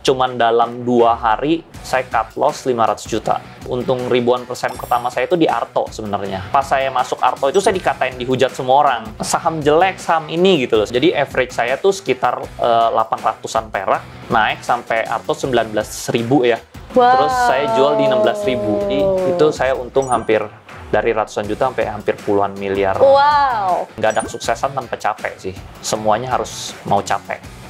cuman dalam 2 hari saya cut loss 500 juta. Untung ribuan persen pertama saya itu di Arto sebenarnya. Pas saya masuk Arto itu saya dikatain, dihujat semua orang. Saham jelek, saham ini gitu loh. Jadi average saya tuh sekitar 800-an perak, naik sampai Arto 19.000 ya. Wow. Terus saya jual di 16.000. Jadi itu saya untung hampir dari ratusan juta sampai hampir puluhan miliar. Wow. Nggak ada kesuksesan tanpa capek sih. Semuanya harus mau capek.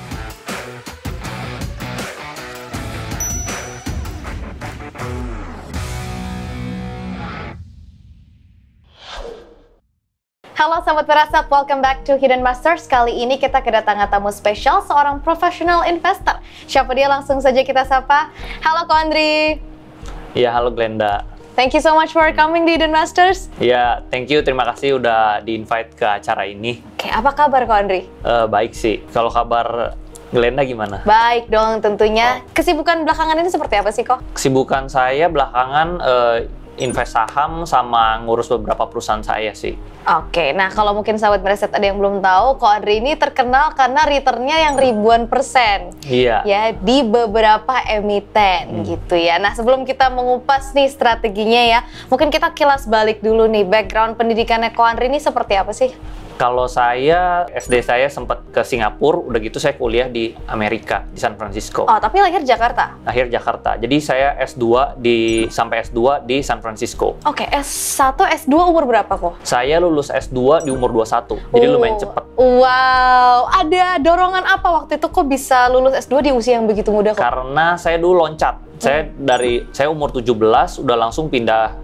Halo Sobat Firasat, welcome back to Hidden Masters. Kali ini kita kedatangan tamu spesial, seorang professional investor. Siapa dia? Langsung saja kita sapa. Halo Ko Andri. Iya, halo Glenda. Thank you so much for coming di Hidden Masters. Iya, thank you. Terima kasih udah di-invite ke acara ini. Oke, apa kabar Ko Andri? Baik sih. Kalau kabar Glenda gimana? Baik dong tentunya. Kesibukan belakangan ini seperti apa sih Ko? Kesibukan saya belakangan invest saham sama ngurus beberapa perusahaan saya sih. Oke, nah kalau mungkin sahabat Firasat ada yang belum tahu, Ko Andri ini terkenal karena returnnya yang ribuan persen. Iya. Ya, di beberapa emiten gitu ya. Nah, sebelum kita mengupas nih strateginya ya, mungkin kita kilas balik dulu nih, background pendidikannya Ko Andri ini seperti apa sih? Kalau saya, SD saya sempat ke Singapura, udah gitu saya kuliah di Amerika, di San Francisco. Oh, tapi lahir Jakarta? Lahir Jakarta. Jadi saya S2 sampai S2 di San Francisco. Oke, S1, S2 umur berapa kok? Saya lulus S2 di umur 21, jadi lumayan cepet. Wow, ada dorongan apa waktu itu kok bisa lulus S2 di usia yang begitu muda kok? Karena saya dulu loncat. Saya umur 17 udah langsung pindah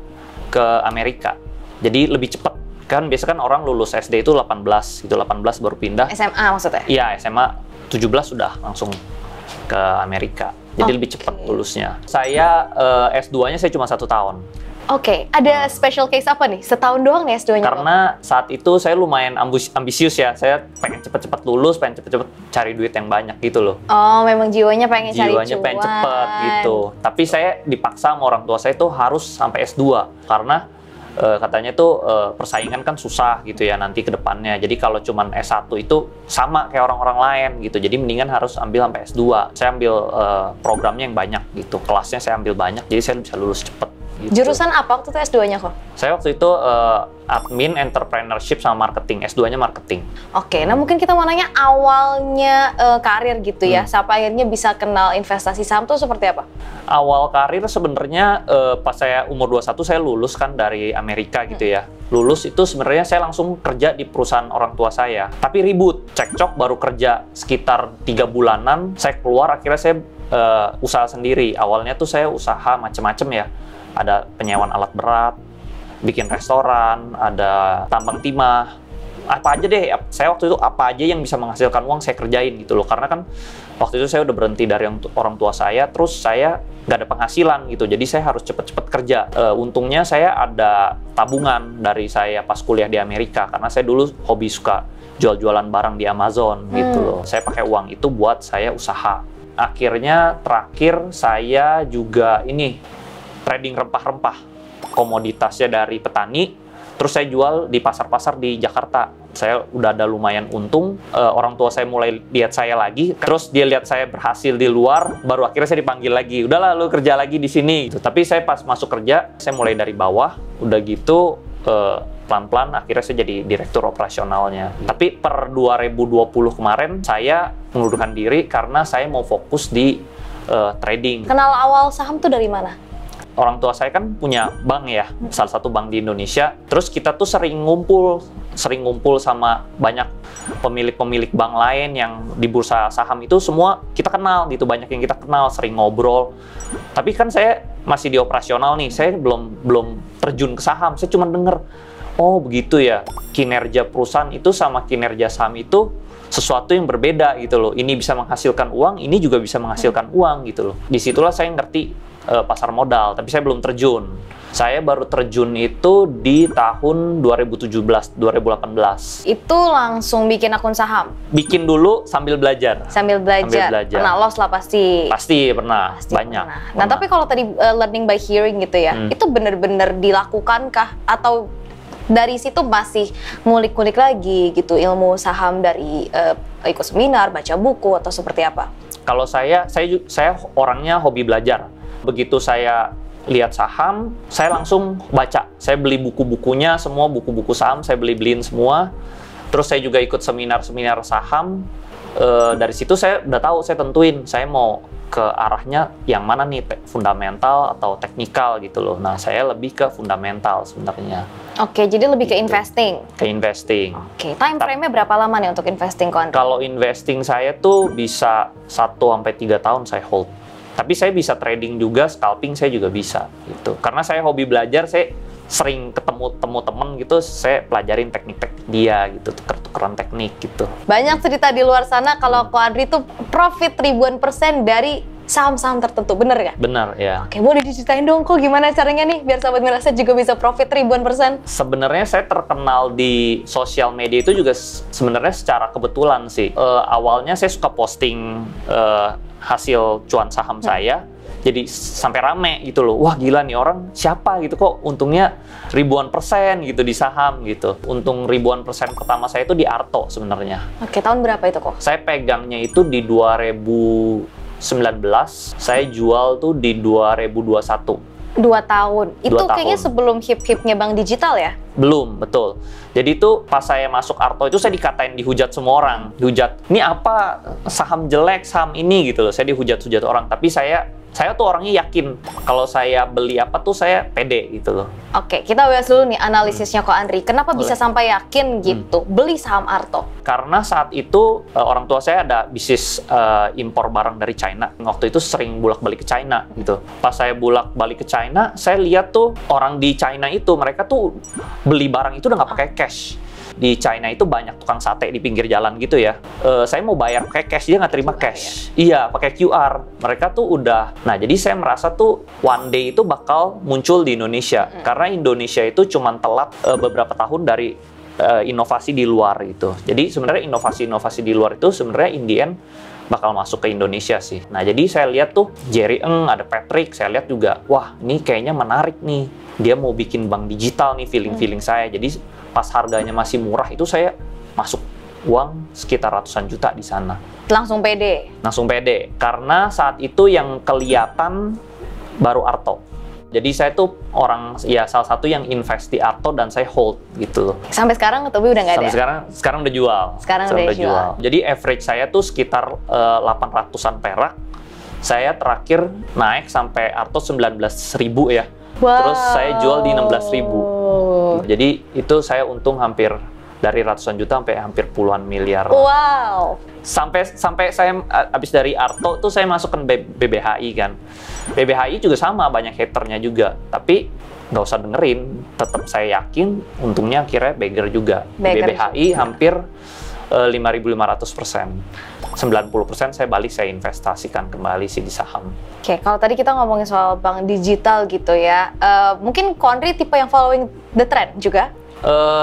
ke Amerika. Jadi lebih cepet. Kan biasa kan orang lulus SD itu 18 gitu, 18 baru pindah. SMA maksudnya? Iya, SMA 17 sudah langsung ke Amerika. Jadi lebih cepat lulusnya. Saya S2-nya saya cuma 1 tahun. Oke, ada special case apa nih? Setahun doang nih S2-nya? Karena saat itu saya lumayan ambisius ya. Saya pengen cepet-cepet lulus, pengen cepet-cepet cari duit yang banyak gitu loh. Oh, memang jiwanya pengen cari cuan. Jiwanya pengen cepet gitu. Tapi saya dipaksa sama orang tua saya tuh harus sampai S2. Karena katanya tuh persaingan kan susah gitu ya nanti ke depannya. Jadi kalau cuman S1 itu sama kayak orang-orang lain gitu. Jadi mendingan harus ambil sampai S2. Saya ambil programnya yang banyak gitu. Kelasnya saya ambil banyak, jadi saya bisa lulus cepet. Gitu. Jurusan apa waktu itu S2-nya kok? Saya waktu itu admin, entrepreneurship sama marketing. S2-nya marketing. Oke, nah mungkin kita mau nanya awalnya karir gitu ya. Sampai akhirnya bisa kenal investasi saham tuh seperti apa? Awal karir sebenarnya pas saya umur 21 saya lulus kan dari Amerika gitu ya. Lulus itu sebenarnya saya langsung kerja di perusahaan orang tua saya. Tapi ribut, cekcok, baru kerja sekitar 3 bulanan. Saya keluar, akhirnya saya usaha sendiri. Awalnya tuh saya usaha macem-macem ya. Ada penyewaan alat berat, bikin restoran, ada tambang timah, apa aja deh. Saya waktu itu apa aja yang bisa menghasilkan uang saya kerjain gitu loh. Karena kan waktu itu saya udah berhenti dari orang tua saya, terus saya nggak ada penghasilan gitu. Jadi saya harus cepet-cepet kerja. Untungnya saya ada tabungan dari saya pas kuliah di Amerika, karena saya dulu hobi suka jual-jualan barang di Amazon gitu loh. Saya pakai uang itu buat saya usaha. Akhirnya terakhir saya juga trading rempah-rempah, komoditasnya dari petani, terus saya jual di pasar-pasar di Jakarta. Saya udah ada lumayan untung, orang tua saya mulai lihat saya lagi, terus dia lihat saya berhasil di luar, baru akhirnya saya dipanggil lagi, udahlah lu kerja lagi di sini. Tapi saya pas masuk kerja, saya mulai dari bawah, udah gitu pelan-pelan akhirnya saya jadi direktur operasionalnya. Tapi per 2020 kemarin, saya mengundurkan diri karena saya mau fokus di trading. Kenal awal saham tuh dari mana? Orang tua saya kan punya bank ya, salah satu bank di Indonesia. Terus kita tuh sering ngumpul sama banyak pemilik-pemilik bank lain yang di bursa saham itu semua kita kenal gitu, banyak yang kita kenal, sering ngobrol. Tapi kan saya masih di operasional nih, saya belum terjun ke saham, saya cuma denger, oh begitu ya, kinerja perusahaan itu sama kinerja saham itu sesuatu yang berbeda gitu loh. Ini bisa menghasilkan uang, ini juga bisa menghasilkan uang gitu loh. Disitulah saya ngerti pasar modal, tapi saya belum terjun. Saya baru terjun itu di tahun 2017-2018. Itu langsung bikin akun saham? Bikin dulu sambil belajar. Sambil belajar. Pernah loss lah pasti? Pasti pernah, banyak. Pernah. Nah, tapi kalau tadi learning by hearing gitu ya, itu benar-benar dilakukankah? Atau dari situ masih ngulik-ngulik lagi gitu ilmu saham dari ikut seminar, baca buku, atau seperti apa? Kalau saya orangnya hobi belajar. Begitu saya lihat saham, saya langsung baca. Saya beli buku-bukunya, semua buku-buku saham saya beliin semua. Terus saya juga ikut seminar-seminar saham. Dari situ saya udah tahu, saya tentuin saya mau ke arahnya yang mana nih, fundamental atau teknikal gitu loh. Nah, saya lebih ke fundamental sebenarnya. Oke, jadi lebih ke investing. Ke investing. Oke, time frame-nya berapa lama nih untuk investing, Ko Andri? Kalau investing saya tuh bisa 1-3 tahun saya hold. Tapi saya bisa trading juga, scalping saya juga bisa gitu. Karena saya hobi belajar, saya sering ketemu temen gitu, saya pelajarin teknik-teknik dia gitu, tuker-tukeran teknik gitu. Banyak cerita di luar sana kalau Ko Andri tuh profit ribuan % dari saham-saham tertentu, bener nggak? Bener, ya. Oke, boleh diceritain dong kok gimana caranya nih biar Sahabat Mirasa juga bisa profit ribuan %? Sebenarnya saya terkenal di sosial media itu juga sebenarnya secara kebetulan sih. Awalnya saya suka posting hasil cuan saham saya, jadi sampai rame gitu loh. Wah, gila nih orang siapa gitu, kok untungnya ribuan % gitu di saham gitu. Untung ribuan % pertama saya itu di Arto sebenarnya. Oke, tahun berapa itu kok? Saya pegangnya itu di 2019, saya jual tuh di 2021. 2 tahun. Itu 2 tahun. kayaknya sebelum hip-hipnya bank digital ya? Belum, betul. Jadi itu pas saya masuk Arto itu saya dikatain, dihujat semua orang. Dihujat, ini apa saham jelek, saham ini gitu loh. Saya dihujat-hujat orang, tapi saya tuh orangnya yakin kalau saya beli apa tuh saya pede gitu loh. Oke, kita bahas dulu nih analisisnya Ko Andri. Kenapa bisa sampai yakin gitu beli saham Arto? Karena saat itu orang tua saya ada bisnis impor barang dari China. Waktu itu sering bolak-balik ke China gitu. Pas saya bolak-balik ke China, saya lihat tuh orang di China itu, mereka tuh beli barang itu udah nggak pakai cash. Di China itu banyak tukang sate di pinggir jalan gitu ya. Saya mau bayar pakai cash, dia nggak terima cash. Iya, pakai QR. Mereka tuh udah. Nah, jadi saya merasa tuh one day itu bakal muncul di Indonesia. Karena Indonesia itu cuma telat beberapa tahun dari inovasi di luar gitu. Jadi sebenarnya inovasi-inovasi di luar itu sebenarnya in the end bakal masuk ke Indonesia sih. Nah, jadi saya lihat tuh Jerry Eng, ada Patrick, saya lihat juga, wah ini kayaknya menarik nih. Dia mau bikin bank digital nih, feeling-feeling saya. Jadi pas harganya masih murah itu saya masuk uang sekitar ratusan juta di sana. Langsung pede? Langsung pede. Karena saat itu yang kelihatan baru Arto. Jadi saya tuh orang, ya salah satu yang invest di Arto dan saya hold gitu loh. Sampai sekarang atau udah nggak ada? Sampai sekarang udah jual. Sekarang udah jual. Jadi average saya tuh sekitar 800-an perak. Saya terakhir naik sampai Arto 19.000 ya. Wow. Terus saya jual di 16.000. Jadi itu saya untung hampir dari ratusan juta sampai hampir puluhan miliar. Wow. Sampai saya habis dari Arto tuh saya masuk ke BBHI kan. BBHI juga sama, banyak haternya juga. Tapi nggak usah dengerin, tetap saya yakin untungnya akhirnya beggar juga. BBHI hampir 5.500%. 90% saya balik, saya investasikan kembali sih di saham. Oke, kalau tadi kita ngomongin soal bank digital gitu ya, mungkin Ko Andri tipe yang following the trend juga?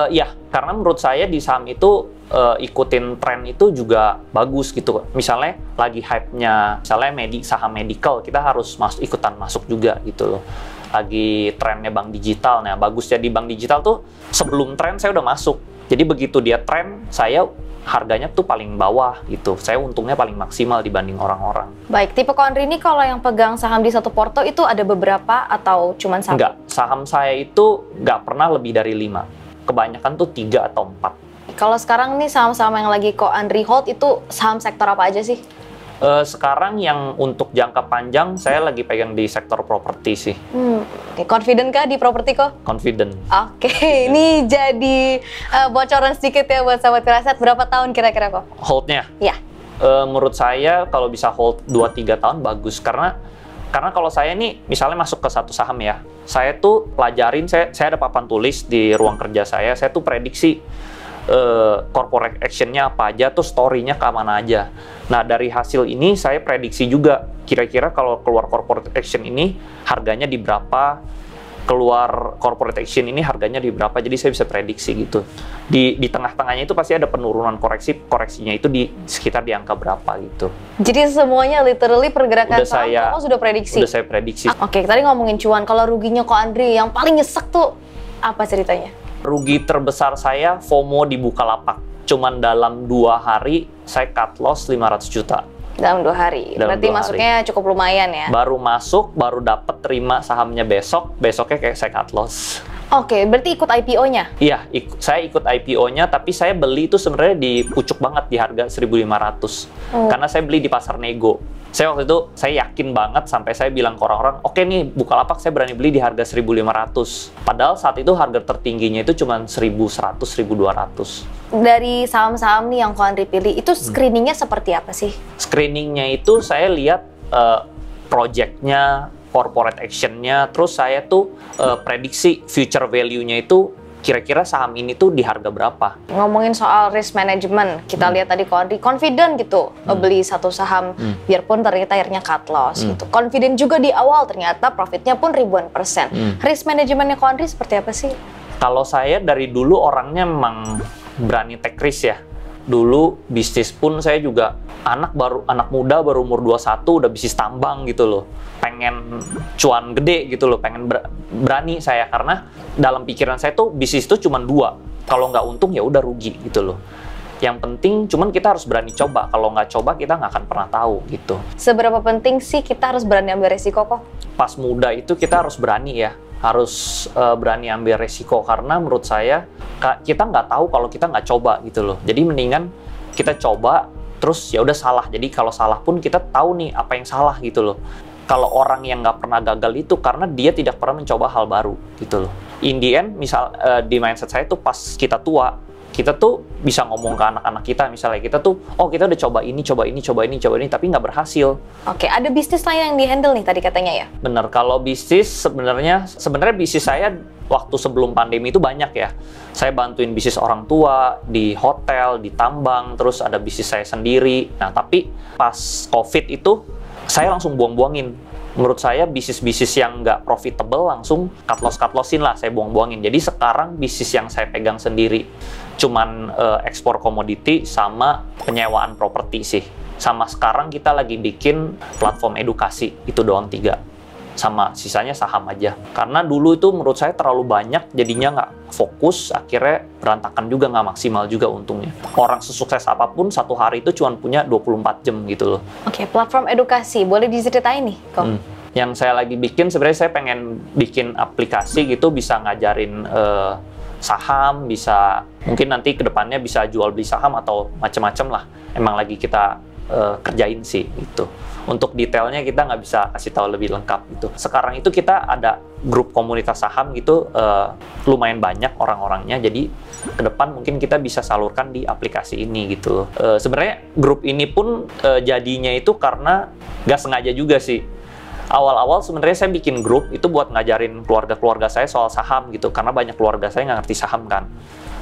Ya, karena menurut saya di saham itu ikutin tren itu juga bagus gitu. Misalnya lagi hype-nya, misalnya saham medical, kita harus ikutan masuk juga gitu loh. Lagi trennya bank digital, nah bagusnya di bank digital tuh sebelum tren saya udah masuk. Jadi begitu dia tren, saya harganya tuh paling bawah gitu. Saya untungnya paling maksimal dibanding orang-orang. Baik, tipe Ko Andri ini kalau yang pegang saham di satu porto itu ada beberapa atau cuma satu? Enggak, saham saya itu nggak pernah lebih dari 5. Kebanyakan tuh 3 atau 4. Kalau sekarang nih saham-saham yang lagi Ko Andri hold itu saham sektor apa aja sih? Sekarang yang untuk jangka panjang saya lagi pegang di sektor properti sih. Oke, confident kah di properti kok? Confident. Oke, ini jadi bocoran sedikit ya buat Sahabat Firasat. Berapa tahun kira-kira kok? Holdnya? Ya. Menurut saya kalau bisa hold 2-3 tahun bagus. Karena kalau saya nih misalnya masuk ke satu saham ya, saya tuh pelajarin, saya ada papan tulis di ruang kerja saya tuh prediksi corporate action-nya apa aja, tuh story-nya ke mana aja. Nah, dari hasil ini saya prediksi juga kira-kira kalau keluar corporate action ini harganya di berapa, keluar corporate action ini harganya di berapa, jadi saya bisa prediksi gitu. Di tengah-tengahnya itu pasti ada penurunan koreksinya itu di sekitar di angka berapa gitu. Jadi semuanya literally pergerakan saham Kok sudah prediksi? Udah saya prediksi. Oke, tadi ngomongin cuan, kalau ruginya Ko Andri yang paling nyesek tuh apa ceritanya? Rugi terbesar saya FOMO di Bukalapak. Cuman dalam 2 hari saya cut loss 500 juta. Dalam 2 hari. Dalam Berarti 2 hari. masuknya cukup lumayan ya? Baru masuk, baru dapat terima sahamnya besoknya kayak saya cut loss. Oke, berarti ikut IPO-nya? Iya, saya ikut IPO-nya, tapi saya beli itu sebenarnya di pucuk banget di harga 1.500. Karena saya beli di pasar nego. Saya waktu itu, saya yakin banget sampai saya bilang ke orang-orang, oke nih, Bukalapak saya berani beli di harga 1.500. Padahal saat itu harga tertingginya itu cuma 1.100, 1.200. Dari saham-saham nih yang Ko Andri pilih, itu screeningnya seperti apa sih? Screeningnya itu saya lihat project-nya, corporate action-nya, terus saya tuh prediksi future value-nya itu kira-kira saham ini tuh di harga berapa. Ngomongin soal risk management, kita lihat tadi Ko Andri confident gitu beli satu saham, biarpun ternyata akhirnya cut loss gitu. Confident juga di awal, ternyata profitnya pun ribuan persen. Risk manajemennya Ko Andri seperti apa sih? Kalau saya dari dulu orangnya memang berani take risk ya. Dulu bisnis pun saya juga anak muda baru umur 21 udah bisnis tambang gitu loh. Pengen cuan gede gitu loh, pengen berani saya karena dalam pikiran saya tuh bisnis itu cuma 2. Kalau nggak untung ya udah rugi gitu loh. Yang penting cuman kita harus berani coba. Kalau nggak coba kita nggak akan pernah tahu gitu. Seberapa penting sih kita harus berani ambil resiko kok? Pas muda itu kita harus berani ya. Harus berani ambil resiko karena menurut saya kita nggak tahu kalau kita nggak coba gitu loh. Jadi mendingan kita coba terus ya udah salah. Jadi kalau salah pun kita tahu nih apa yang salah gitu loh. Kalau orang yang nggak pernah gagal itu karena dia tidak pernah mencoba hal baru gitu loh. In the end, misal di mindset saya tuh pas kita tua, kita tuh bisa ngomong ke anak-anak kita, misalnya kita tuh, oh kita udah coba ini, tapi nggak berhasil. Oke, ada bisnis lain yang di-handle nih tadi katanya ya? Bener, kalau bisnis sebenarnya bisnis saya waktu sebelum pandemi itu banyak ya. Saya bantuin bisnis orang tua, di hotel, di tambang, terus ada bisnis saya sendiri. Nah, tapi pas COVID itu, saya langsung buang-buangin. Menurut saya bisnis-bisnis yang nggak profitable langsung cut lossin lah, saya buang-buangin. Jadi sekarang bisnis yang saya pegang sendiri cuman ekspor komoditi sama penyewaan properti sih. Sama sekarang kita lagi bikin platform edukasi, itu doang 3. Sama sisanya saham aja. Karena dulu itu menurut saya terlalu banyak, jadinya nggak fokus, akhirnya berantakan juga, nggak maksimal juga untungnya. Orang sesukses apapun, satu hari itu cuma punya 24 jam gitu loh. Oke, platform edukasi, boleh diceritain nih kok? Yang saya lagi bikin, sebenarnya saya pengen bikin aplikasi gitu, bisa ngajarin saham, bisa mungkin nanti kedepannya bisa jual beli saham atau macam-macam lah. Emang lagi kita kerjain sih itu. Untuk detailnya kita nggak bisa kasih tahu lebih lengkap gitu. Sekarang itu kita ada grup komunitas saham gitu, lumayan banyak orang-orangnya. Jadi ke depan mungkin kita bisa salurkan di aplikasi ini gitu. Sebenarnya grup ini pun jadinya itu karena nggak sengaja juga sih. Awal-awal sebenarnya saya bikin grup itu buat ngajarin keluarga-keluarga saya soal saham gitu. Karena banyak keluarga saya nggak ngerti saham kan.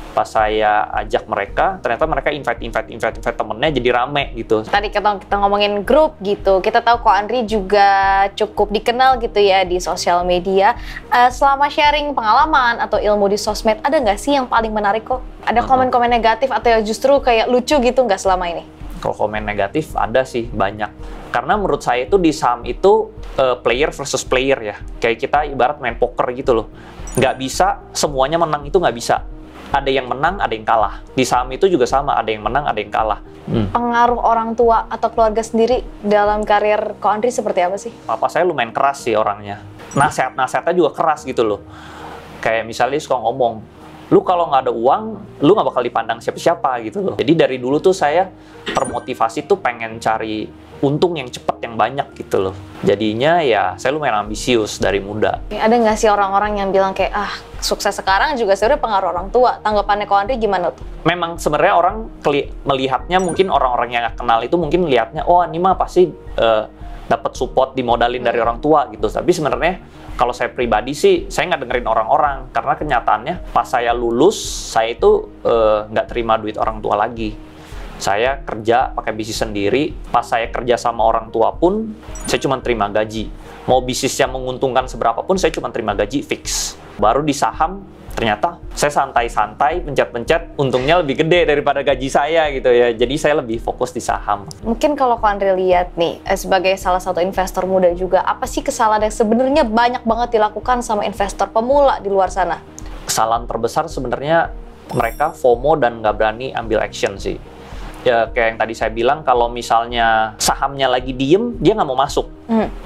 Pas saya ajak mereka, ternyata mereka invite temennya jadi rame gitu. Tadi kita ngomongin grup gitu, kita tahu Ko Andri juga cukup dikenal gitu ya di sosial media. Selama sharing pengalaman atau ilmu di sosmed, ada nggak sih yang paling menarik kok? Ada komen-komen negatif atau justru kayak lucu gitu nggak selama ini? Kalau komen negatif ada sih banyak. Karena menurut saya itu di saham itu player versus player ya. Kayak kita ibarat main poker gitu loh. Nggak bisa semuanya menang, itu nggak bisa. Ada yang menang, ada yang kalah. Di saham itu juga sama, ada yang menang, ada yang kalah. Pengaruh orang tua atau keluarga sendiri dalam karir Ko Andri seperti apa sih? Papa saya lumayan keras sih orangnya. Nasihat-nasihatnya juga keras gitu loh. Kayak misalnya suka ngomong, lu kalau nggak ada uang, lu nggak bakal dipandang siapa-siapa gitu loh. Jadi dari dulu tuh saya termotivasi tuh pengen cari untung yang cepat, yang banyak gitu loh. Jadinya ya saya lumayan ambisius dari muda. Ada nggak sih orang-orang yang bilang kayak, sukses sekarang juga sebenarnya pengaruh orang tua. Tanggapannya Ko Andri gimana tuh? Memang sebenarnya orang melihatnya, mungkin orang-orang yang nggak kenal itu mungkin lihatnya, oh ini mah pasti dapat support dimodalin dari orang tua gitu. Tapi sebenarnya kalau saya pribadi sih, saya nggak dengerin orang-orang. Karena kenyataannya pas saya lulus, saya itu nggak terima duit orang tua lagi. Saya kerja pakai bisnis sendiri. Pas saya kerja sama orang tua pun, saya cuma terima gaji. Mau bisnis yang menguntungkan seberapa pun, saya cuma terima gaji fix. Baru di saham, ternyata saya santai-santai, pencet-pencet, untungnya lebih gede daripada gaji saya gitu ya. Jadi saya lebih fokus di saham. Mungkin kalau Ko Andri lihat nih, sebagai salah satu investor muda juga, apa sih kesalahan yang sebenarnya banyak banget dilakukan sama investor pemula di luar sana? Kesalahan terbesar sebenarnya mereka FOMO dan nggak berani ambil action sih. Ya kayak yang tadi saya bilang, kalau misalnya sahamnya lagi diem, dia nggak mau masuk.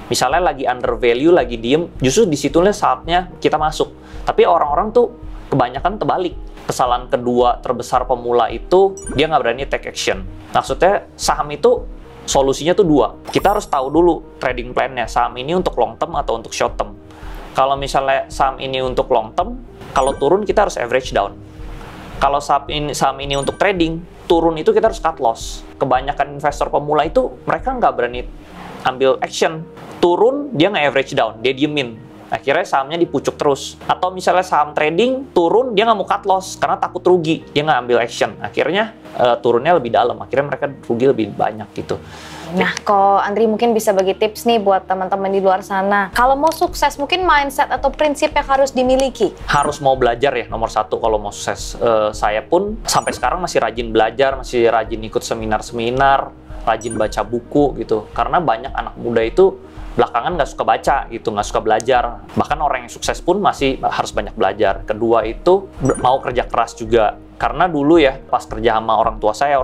Misalnya lagi under value, lagi diem, justru disitulah saatnya kita masuk. Tapi orang-orang tuh kebanyakan terbalik. Kesalahan kedua terbesar pemula itu, dia nggak berani take action. Maksudnya saham itu solusinya tuh dua. Kita harus tahu dulu trading plan-nya, saham ini untuk long term atau untuk short term. Kalau misalnya saham ini untuk long term, kalau turun kita harus average down. Kalau saham ini untuk trading, turun itu kita harus cut loss. Kebanyakan investor pemula itu mereka nggak berani ambil action. Turun, dia nggak average down, dia diemin. Akhirnya sahamnya dipucuk terus. Atau misalnya saham trading, turun, dia nggak mau cut loss karena takut rugi. Dia nggak ambil action. Akhirnya turunnya lebih dalam. Akhirnya mereka rugi lebih banyak gitu. Nah, kok Andri mungkin bisa bagi tips nih buat teman-teman di luar sana. Kalau mau sukses, mungkin mindset atau prinsip yang harus dimiliki? Harus mau belajar ya, nomor satu kalau mau sukses. Saya pun sampai sekarang masih rajin belajar, masih rajin ikut seminar-seminar, rajin baca buku gitu. Karena banyak anak muda itu belakangan nggak suka baca gitu, nggak suka belajar. Bahkan orang yang sukses pun masih harus banyak belajar. Kedua itu mau kerja keras juga. Karena dulu ya, pas kerja sama orang tua saya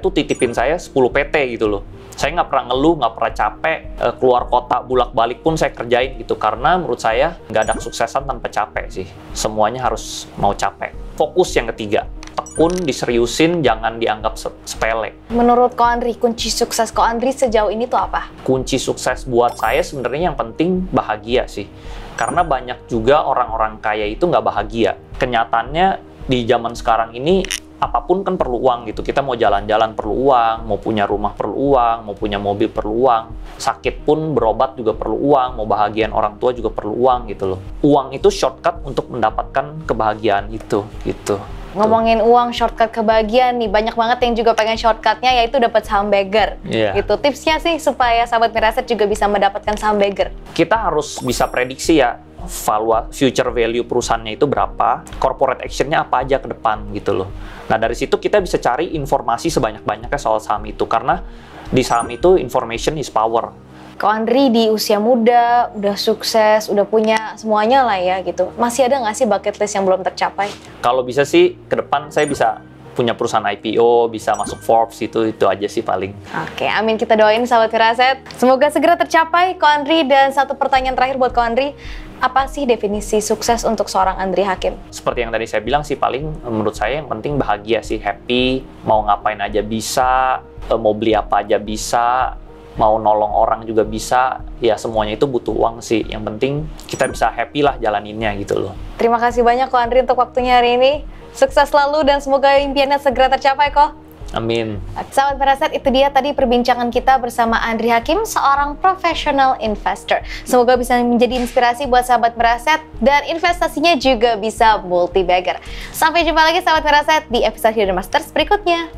tuh titipin saya 10 PT gitu loh. Saya nggak pernah ngeluh, nggak pernah capek, keluar kota bolak-balik pun saya kerjain gitu. Karena menurut saya nggak ada kesuksesan tanpa capek sih. Semuanya harus mau capek. Fokus yang ketiga. Tekun, diseriusin, jangan dianggap sepele. Menurut Ko Andri, kunci sukses Ko Andri sejauh ini tuh apa? Kunci sukses buat saya sebenarnya yang penting bahagia sih. Karena banyak juga orang-orang kaya itu nggak bahagia. Kenyataannya di zaman sekarang ini, apapun kan perlu uang gitu. Kita mau jalan-jalan perlu uang, mau punya rumah perlu uang, mau punya mobil perlu uang. Sakit pun berobat juga perlu uang, mau bahagian orang tua juga perlu uang gitu loh. Uang itu shortcut untuk mendapatkan kebahagiaan itu gitu. Ngomongin uang, shortcut kebahagiaan nih, banyak banget yang juga pengen shortcutnya, yaitu dapat saham beggar. Gitu. Tipsnya sih supaya sahabat Miraset juga bisa mendapatkan saham beggar. Kita harus bisa prediksi ya, future value perusahaannya itu berapa, corporate actionnya apa aja ke depan gitu loh. Nah dari situ kita bisa cari informasi sebanyak-banyaknya soal saham itu, karena di saham itu information is power. Ko Andri di usia muda, udah sukses, udah punya semuanya lah ya gitu. Masih ada nggak sih bucket list yang belum tercapai? Kalau bisa sih ke depan saya bisa punya perusahaan IPO, bisa masuk Forbes, itu aja sih paling. Oke, amin, kita doain sahabat Miraset. Semoga segera tercapai Ko Andri. Dan satu pertanyaan terakhir buat Ko Andri, apa sih definisi sukses untuk seorang Andri Hakim? Seperti yang tadi saya bilang sih, paling menurut saya yang penting bahagia sih, happy, mau ngapain aja bisa, mau beli apa aja bisa, mau nolong orang juga bisa, ya semuanya itu butuh uang sih. Yang penting kita bisa happy lah jalaninnya gitu loh. Terima kasih banyak Ko Andri untuk waktunya hari ini. Sukses selalu dan semoga impiannya segera tercapai, Ko. Amin. Sahabat Miraset, itu dia tadi perbincangan kita bersama Andri Hakim, seorang professional investor. Semoga bisa menjadi inspirasi buat sahabat Miraset dan investasinya juga bisa multi-bagger. Sampai jumpa lagi sahabat Miraset di episode Hidden Masters berikutnya.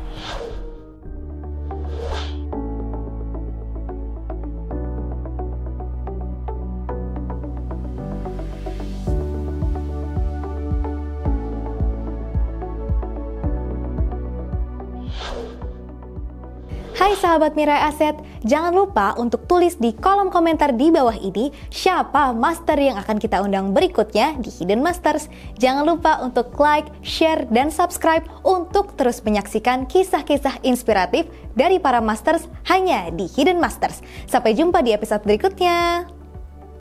Hai sahabat Mirai Aset, jangan lupa untuk tulis di kolom komentar di bawah ini siapa master yang akan kita undang berikutnya di Hidden Masters. Jangan lupa untuk like, share, dan subscribe untuk terus menyaksikan kisah-kisah inspiratif dari para masters hanya di Hidden Masters. Sampai jumpa di episode berikutnya.